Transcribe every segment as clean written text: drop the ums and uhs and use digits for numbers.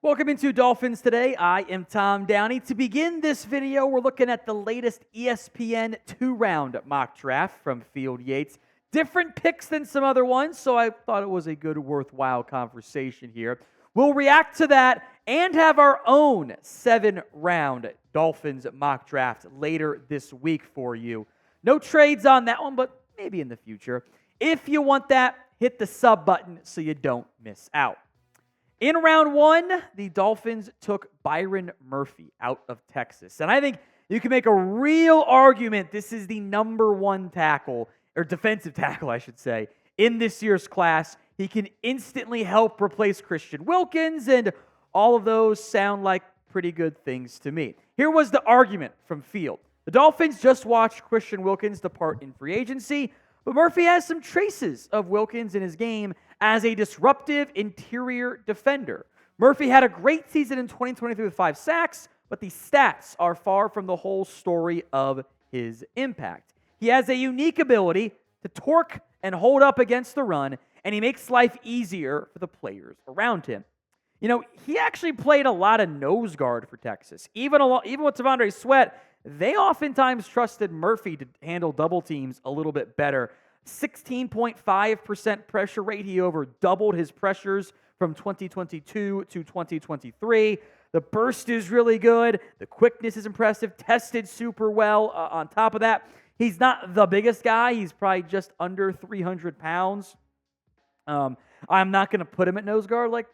Welcome into Dolphins Today. I am Tom Downey. To begin this video, we're looking at the latest ESPN 2-round mock draft from Field Yates. Different picks than some other ones, so I thought it was a good, worthwhile conversation here. We'll react to that and have our own 7-round Dolphins mock draft later this week for you. No trades on that one, but maybe in the future. If you want that, hit the sub button so you don't miss out. In round one, the Dolphins took Byron Murphy out of Texas. And I think you can make a real argument this is the number one tackle, or defensive tackle, I should say, in this year's class. He can instantly help replace Christian Wilkins, and all of those sound like pretty good things to me. Here was the argument from Field. The Dolphins just watched Christian Wilkins depart in free agency, but Murphy has some traces of Wilkins in his game as a disruptive interior defender. Murphy had a great season in 2023 with 5 sacks, but the stats are far from the whole story of his impact. He has a unique ability to torque and hold up against the run, and he makes life easier for the players around him. You know, he actually played a lot of nose guard for Texas. Even with T'Vondre Sweat, they oftentimes trusted Murphy to handle double teams a little bit better. 16.5% pressure rate. He over doubled his pressures from 2022 to 2023. The burst is really good. The quickness is impressive. Tested super well. On top of that, he's not the biggest guy. He's probably just under 300 pounds. I'm not going to put him at nose guard like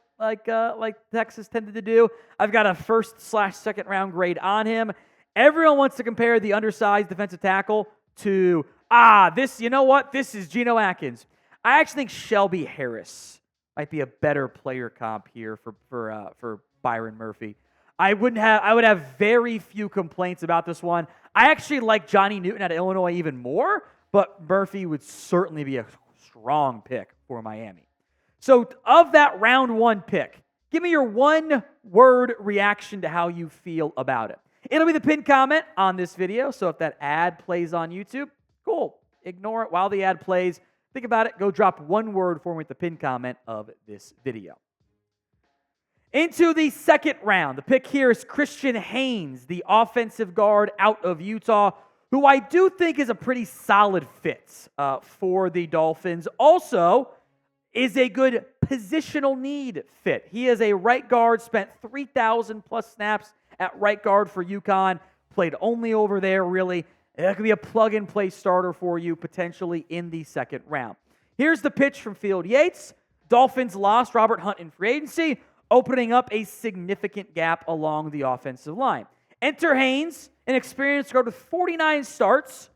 Texas tended to do. I've got a first/second round grade on him. Everyone wants to compare the undersized defensive tackle to this is Geno Atkins. I actually think Shelby Harris might be a better player comp here for Byron Murphy. I would have very few complaints about this one. I actually like Johnny Newton out of Illinois even more, but Murphy would certainly be a strong pick for Miami. So of that round one pick, give me your one-word reaction to how you feel about it. It'll be the pinned comment on this video, so if that ad plays on YouTube, cool. Ignore it while the ad plays. Think about it. Go drop one word for me with the pinned comment of this video. Into the second round. The pick here is Christian Haynes, the offensive guard out of Utah, who I do think is a pretty solid fit for the Dolphins. Also, is a good positional need fit. He is a right guard, spent 3,000 plus snaps at right guard for UConn, played only over there, really. That could be a plug-and-play starter for you, potentially in the second round. Here's the pitch from Field Yates. Dolphins lost Robert Hunt in free agency, opening up a significant gap along the offensive line. Enter Haynes, an experienced guard with 49 starts,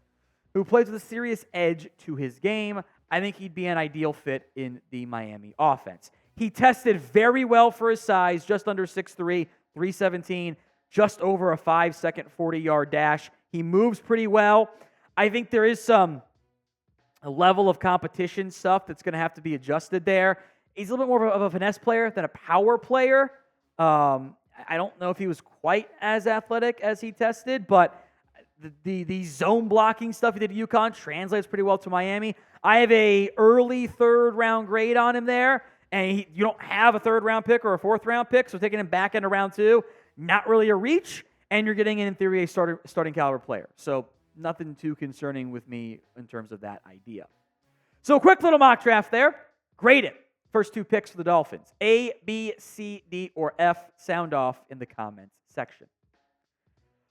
who plays with a serious edge to his game. I think he'd be an ideal fit in the Miami offense. He tested very well for his size, just under 6'3", 317, just over a 5-second 40-yard dash. He moves pretty well. I think there is a level of competition stuff that's going to have to be adjusted there. He's a little bit more of a finesse player than a power player. I don't know if he was quite as athletic as he tested, but the zone blocking stuff he did at UConn translates pretty well to Miami. I have a early third-round grade on him there, and you don't have a third-round pick or a fourth-round pick, so taking him back into round 2, not really a reach, and you're getting, in theory, a starting caliber player. So nothing too concerning with me in terms of that idea. So a quick little mock draft there. Grade it. First 2 picks for the Dolphins. A, B, C, D, or F. Sound off in the comments section.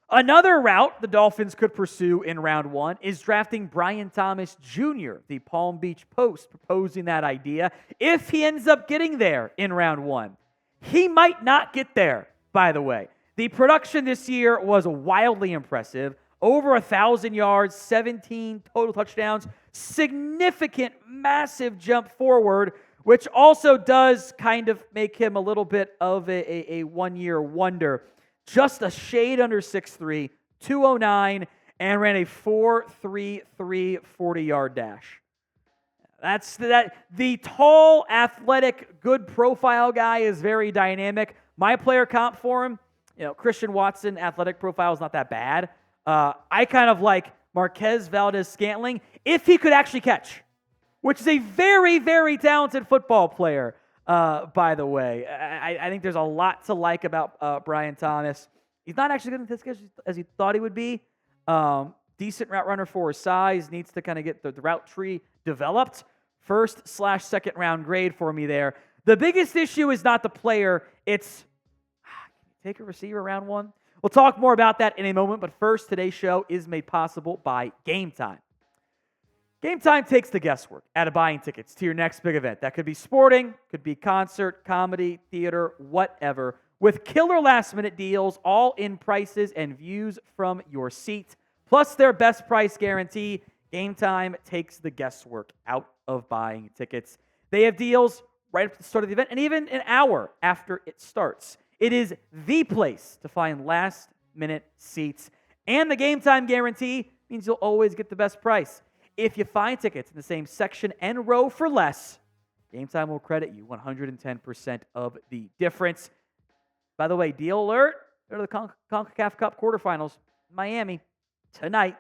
Another route the Dolphins could pursue in round 1 is drafting Brian Thomas Jr., the Palm Beach Post, proposing that idea. If he ends up getting there in round 1, he might not get there, by the way. The production this year was wildly impressive. Over 1,000 yards, 17 total touchdowns, significant, massive jump forward, which also does kind of make him a little bit of a one-year wonder. Just a shade under 6'3", 209, and ran a 4.33 40-yard dash. That's that. The tall, athletic, good profile guy is very dynamic. My player comp for him, Christian Watson, athletic profile is not that bad. I kind of like Marquez Valdes-Scantling if he could actually catch, which is a very, very talented football player. by the way. I think there's a lot to like about Brian Thomas. He's not actually good at this as he thought he would be. Decent route runner for his size. Needs to kind of get the route tree developed. 1st/2nd round grade for me there. The biggest issue is not the player. It's, take a receiver round 1? We'll talk more about that in a moment, but first, today's show is made possible by Game Time. Game Time takes the guesswork out of buying tickets to your next big event. That could be sporting, could be concert, comedy, theater, whatever. With killer last-minute deals, all-in prices, and views from your seat, plus their best price guarantee, Game Time takes the guesswork out of buying tickets. They have deals right up to the start of the event and even an hour after it starts. It is the place to find last-minute seats. And the Game Time guarantee means you'll always get the best price. If you find tickets in the same section and row for less, Game Time will credit you 110% of the difference. By the way, deal alert, go to the CONCACAF Cup quarterfinals, Miami, tonight.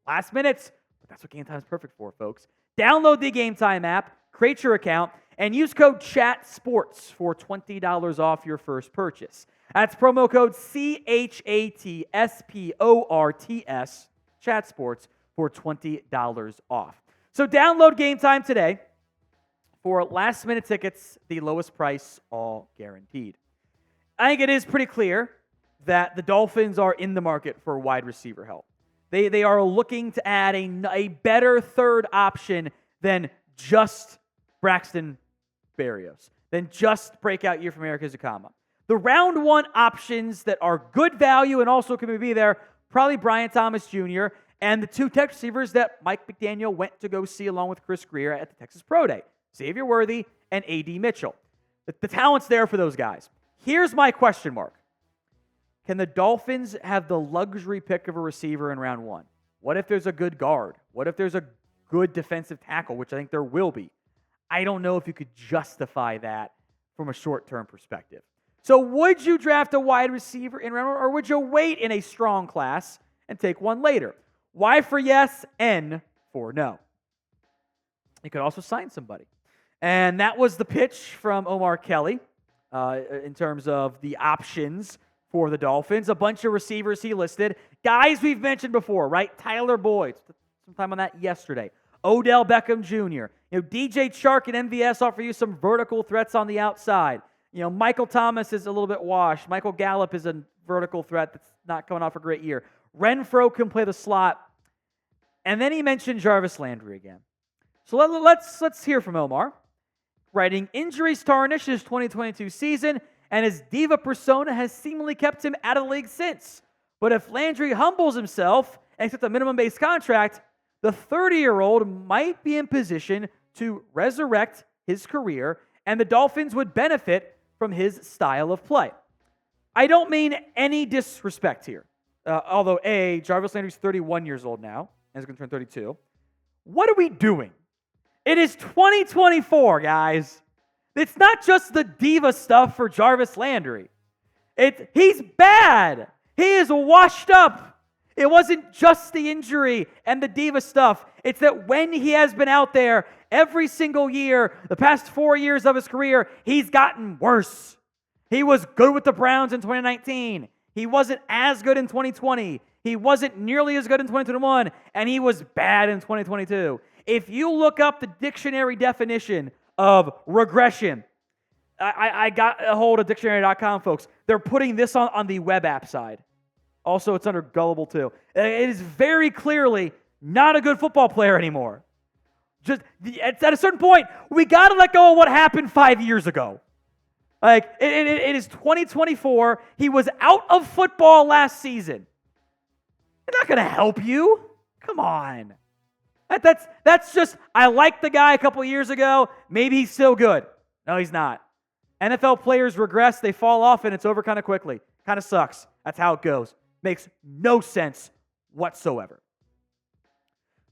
Last minutes, but that's what Game Time is perfect for, folks. Download the Game Time app, create your account, and use code CHATSPORTS for $20 off your first purchase. That's promo code CHATSPORTS, CHATSPORTS, for $20 off. So download Game Time today for last-minute tickets, the lowest price, all guaranteed. I think it is pretty clear that the Dolphins are in the market for wide receiver help. They are looking to add a better third option than just Braxton Berrios, than just breakout year from Eric Ezekama. The round 1 options that are good value and also can be there, probably Brian Thomas Jr. and the 2 tech receivers that Mike McDaniel went to go see along with Chris Greer at the Texas Pro Day, Xavier Worthy and A.D. Mitchell. The talent's there for those guys. Here's my question mark. Can the Dolphins have the luxury pick of a receiver in round 1? What if there's a good guard? What if there's a good defensive tackle, which I think there will be? I don't know if you could justify that from a short-term perspective. So would you draft a wide receiver in round 1, or would you wait in a strong class and take one later? Y for yes, N for no. You could also sign somebody. And that was the pitch from Omar Kelly in terms of the options for the Dolphins. A bunch of receivers he listed. Guys we've mentioned before, right? Tyler Boyd, sometime on that yesterday. Odell Beckham Jr. DJ Chark and MVS offer you some vertical threats on the outside. Michael Thomas is a little bit washed. Michael Gallup is a vertical threat that's not coming off a great year. Renfrow can play the slot. And then he mentioned Jarvis Landry again. So let's hear from Omar. Writing, injuries tarnish his 2022 season, and his diva persona has seemingly kept him out of the league since. But if Landry humbles himself and accepts a minimum-based contract, the 30-year-old might be in position to resurrect his career, and the Dolphins would benefit from his style of play. I don't mean any disrespect here. Although, Jarvis Landry's 31 years old now, and is going to turn 32. What are we doing? It is 2024, guys. It's not just the diva stuff for Jarvis Landry. He's bad. He is washed up. It wasn't just the injury and the diva stuff. It's that when he has been out there every single year, the past 4 years of his career, he's gotten worse. He was good with the Browns in 2019. He wasn't as good in 2020. He wasn't nearly as good in 2021. And he was bad in 2022. If you look up the dictionary definition of regression, I got a hold of dictionary.com, folks. They're putting this on the web app side. Also, it's under Gullible, too. It is very clearly not a good football player anymore. Just at a certain point, we got to let go of what happened 5 years ago. Like, it is 2024. He was out of football last season. It's not going to help you. Come on. That's just, I liked the guy a couple years ago. Maybe he's still good. No, he's not. NFL players regress. They fall off, and it's over kind of quickly. Kind of sucks. That's how it goes. Makes no sense whatsoever.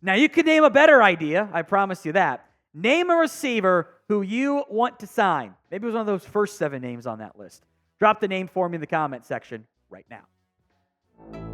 Now, you could name a better idea. I promise you that. Name a receiver who you want to sign. Maybe it was one of those first 7 names on that list. Drop the name for me in the comment section right now.